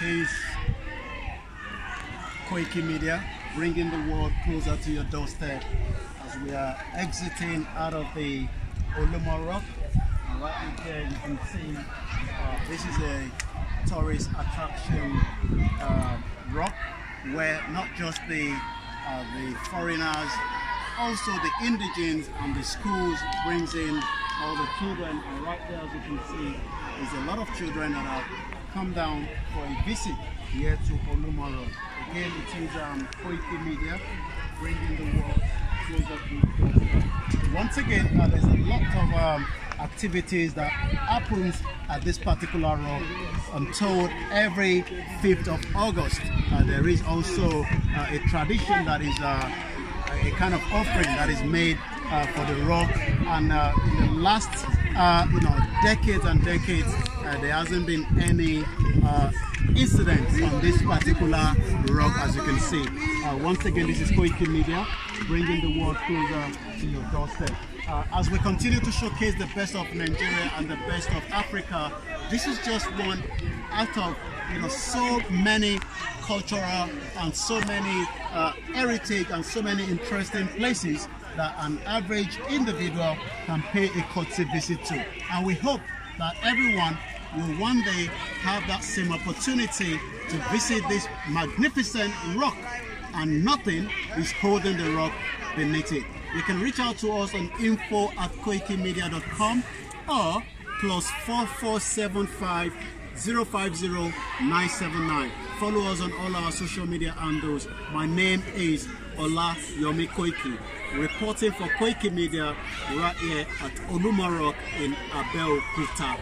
is Koiki Media, bringing the world closer to your doorstep as we are exiting out of the Olumo Rock. And right here you can see this is a tourist attraction rock where not just the foreigners, also the indigenes and the schools brings in all the children. And right there, as you can see, there's a lot of children that have come down for a visit here to Olumo Rock. Again, it is Koiki Media, bringing the world closer to you. Once again, there's a lot of activities that happens at this particular rock. I'm told every 5th of August. There is also a tradition that is a kind of offering that is made for the rock, and in the last decades and decades there hasn't been any incidents on this particular rock, as you can see. Once again, this is Koiki Media, bringing the world closer to your doorstep. As we continue to showcase the best of Nigeria and the best of Africa, this is just one out of so many cultural and so many heritage and so many interesting places that an average individual can pay a courtesy visit to. And we hope that everyone will one day have that same opportunity to visit this magnificent rock, and nothing is holding the rock beneath it. You can reach out to us on info@koikimedia.com or +4475 050 979. Follow us on all our social media handles. My name is Olumo Koiki, reporting for Koiki Media right here at Olumo Rock in Abeokuta.